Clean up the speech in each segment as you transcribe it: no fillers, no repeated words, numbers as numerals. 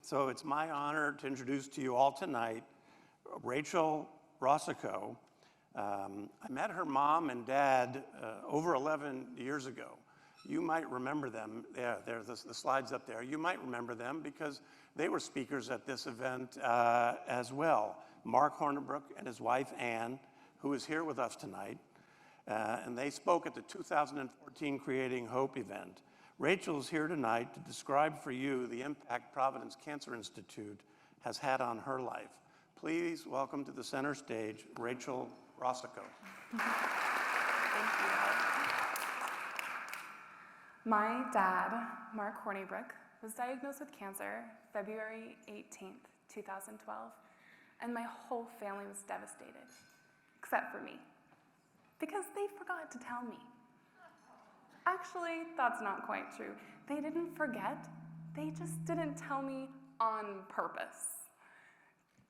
So it's my honor to introduce to you all tonight Rachel Racicot. I met her mom and dad over 11 years ago. You might remember them. Yeah, there's the slides up there. You might remember them because they were speakers at this event as well. Mark Hornibrook and his wife, Ann, who is here with us tonight. And they spoke at the 2014 Creating Hope event. Rachel is here tonight to describe for you the impact Providence Cancer Institute has had on her life. Please welcome to the center stage, Rachel Racicot. Thank you. My dad, Mark Hornibrook, was diagnosed with cancer February 18th, 2012, and my whole family was devastated, except for me, because they forgot to tell me. Actually, that's not quite true. They didn't forget, they just didn't tell me on purpose.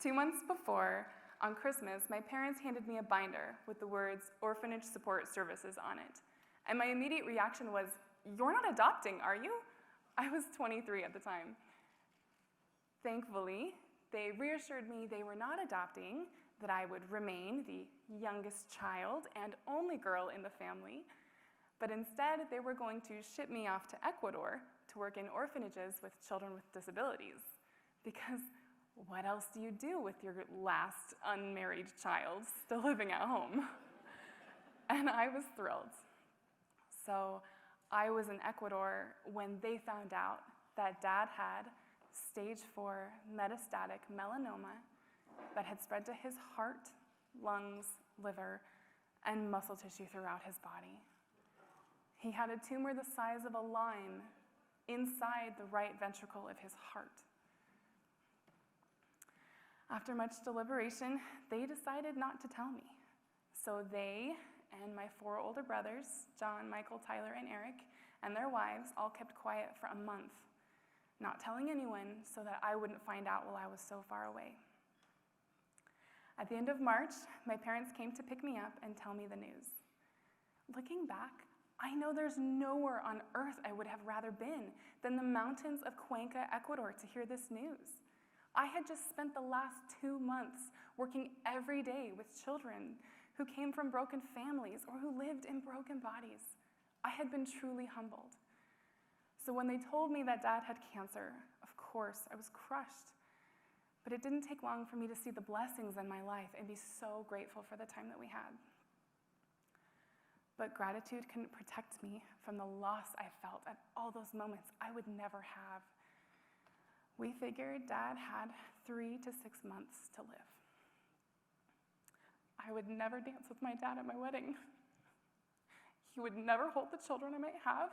2 months before, on Christmas, my parents handed me a binder with the words Orphanage Support Services on it. And my immediate reaction was, "You're not adopting, are you?" I was 23 at the time. Thankfully, they reassured me they were not adopting, that I would remain the youngest child and only girl in the family, but instead they were going to ship me off to Ecuador to work in orphanages with children with disabilities. Because what else do you do with your last unmarried child still living at home? And I was thrilled. So I was in Ecuador when they found out that Dad had stage 4 metastatic melanoma that had spread to his heart, lungs, liver, and muscle tissue throughout his body. He had a tumor the size of a lime inside the right ventricle of his heart. After much deliberation, they decided not to tell me. So they and my 4 older brothers, John, Michael, Tyler, and Eric, and their wives all kept quiet for a month, not telling anyone so that I wouldn't find out while I was so far away. At the end of March, my parents came to pick me up and tell me the news. Looking back, I know there's nowhere on earth I would have rather been than the mountains of Cuenca, Ecuador, to hear this news. I had just spent the last 2 months working every day with children who came from broken families or who lived in broken bodies. I had been truly humbled. So when they told me that Dad had cancer, of course, I was crushed. But it didn't take long for me to see the blessings in my life and be so grateful for the time that we had. But gratitude couldn't protect me from the loss I felt at all those moments I would never have. We figured Dad had 3 to 6 months to live. I would never dance with my dad at my wedding. He would never hold the children I might have,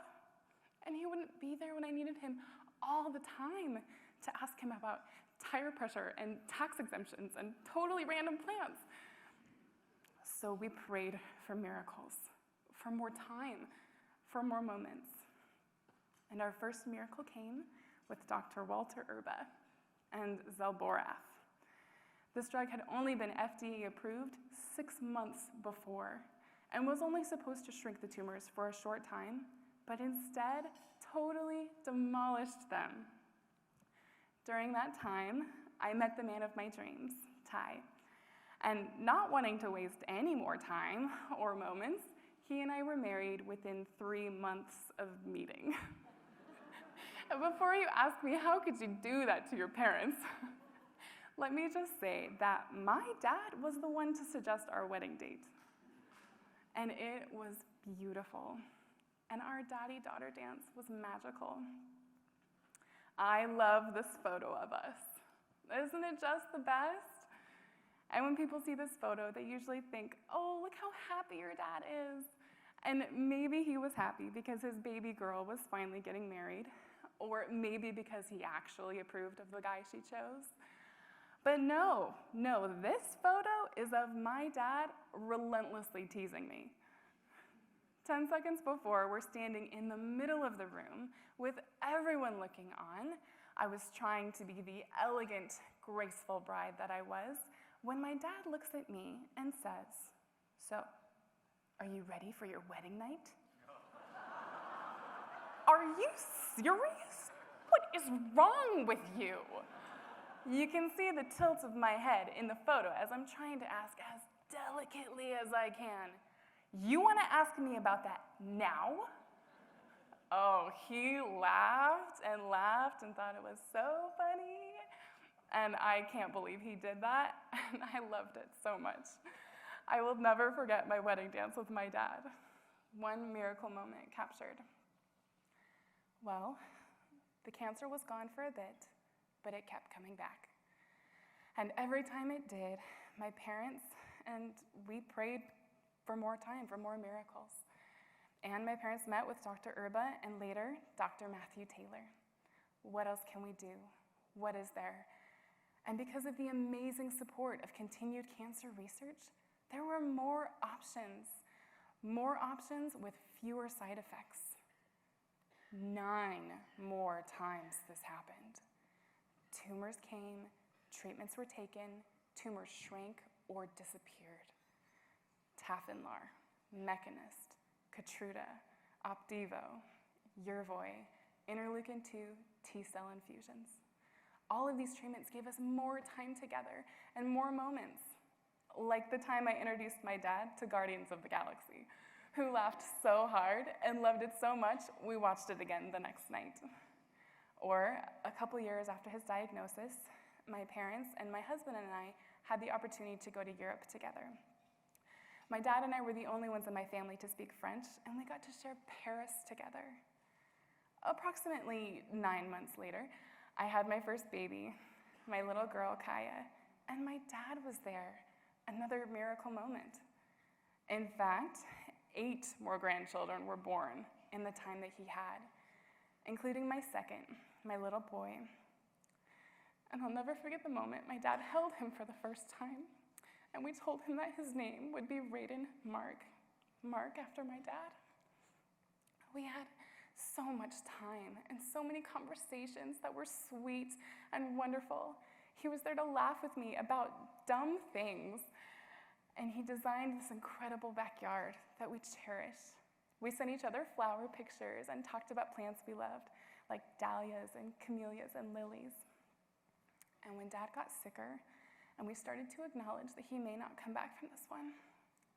and he wouldn't be there when I needed him all the time to ask him about tire pressure and tax exemptions and totally random plans. So we prayed for miracles, for more time, for more moments. And our first miracle came with Dr. Walter Erba and Zelborath. This drug had only been FDA approved 6 months before and was only supposed to shrink the tumors for a short time, but instead totally demolished them. During that time, I met the man of my dreams, Ty. And not wanting to waste any more time or moments, he and I were married within 3 months of meeting. And before you ask me, how could you do that to your parents? Let me just say that my dad was the one to suggest our wedding date. And it was beautiful. And our daddy-daughter dance was magical. I love this photo of us. Isn't it just the best? And when people see this photo, they usually think, oh, look how happy your dad is. And maybe he was happy because his baby girl was finally getting married, or maybe because he actually approved of the guy she chose. But no, this photo is of my dad relentlessly teasing me. 10 seconds before, we're standing in the middle of the room with everyone looking on. I was trying to be the elegant, graceful bride that I was, when my dad looks at me and says, "So, are you ready for your wedding night?" Are you serious? What is wrong with you? You can see the tilt of my head in the photo as I'm trying to ask as delicately as I can. You want to ask me about that now? Oh, he laughed and thought it was so funny. And I can't believe he did that, and I loved it so much. I will never forget my wedding dance with my dad. One miracle moment captured. Well, the cancer was gone for a bit, but it kept coming back. And every time it did, my parents and we prayed for more time, for more miracles. And my parents met with Dr. Erba and later Dr. Matthew Taylor. What else can we do? What is there? And because of the amazing support of continued cancer research, there were more options with fewer side effects. 9 more times this happened. Tumors came, treatments were taken, tumors shrank or disappeared. Tafinlar, Mekinist, Keytruda, Opdivo, Yervoy, interleukin-2 T-cell infusions. All of these treatments gave us more time together and more moments, like the time I introduced my dad to Guardians of the Galaxy, who laughed so hard and loved it so much, we watched it again the next night. Or a couple years after his diagnosis, my parents and my husband and I had the opportunity to go to Europe together. My dad and I were the only ones in my family to speak French, and we got to share Paris together. Approximately 9 months later, I had my first baby, my little girl, Kaya, and my dad was there, another miracle moment. In fact, 8 more grandchildren were born in the time that he had, including my second, my little boy. And I'll never forget the moment my dad held him for the first time, and we told him that his name would be Raiden Mark after my dad. We had so much time and so many conversations that were sweet and wonderful. He was there to laugh with me about dumb things, and he designed this incredible backyard that we cherish. We sent each other flower pictures and talked about plants we loved, like dahlias and camellias and lilies. And when Dad got sicker, and we started to acknowledge that he may not come back from this one,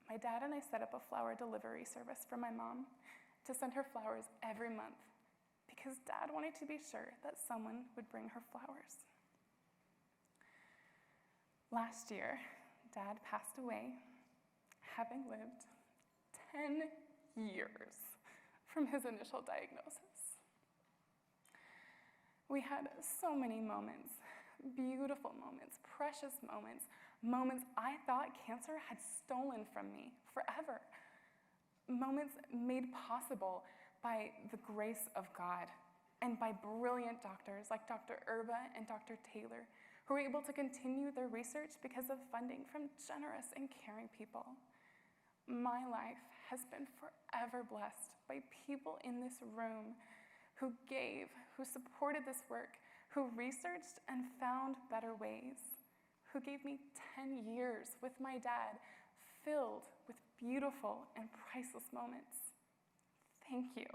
my dad and I set up a flower delivery service for my mom to send her flowers every month because Dad wanted to be sure that someone would bring her flowers. Last year, Dad passed away, having lived 10 years from his initial diagnosis. We had so many moments, beautiful moments, precious moments, moments I thought cancer had stolen from me forever. Moments made possible by the grace of God and by brilliant doctors like Dr. Erba and Dr. Taylor, who were able to continue their research because of funding from generous and caring people. My life has been forever blessed by people in this room who gave, who supported this work, who researched and found better ways, who gave me 10 years with my dad filled with beautiful and priceless moments. Thank you.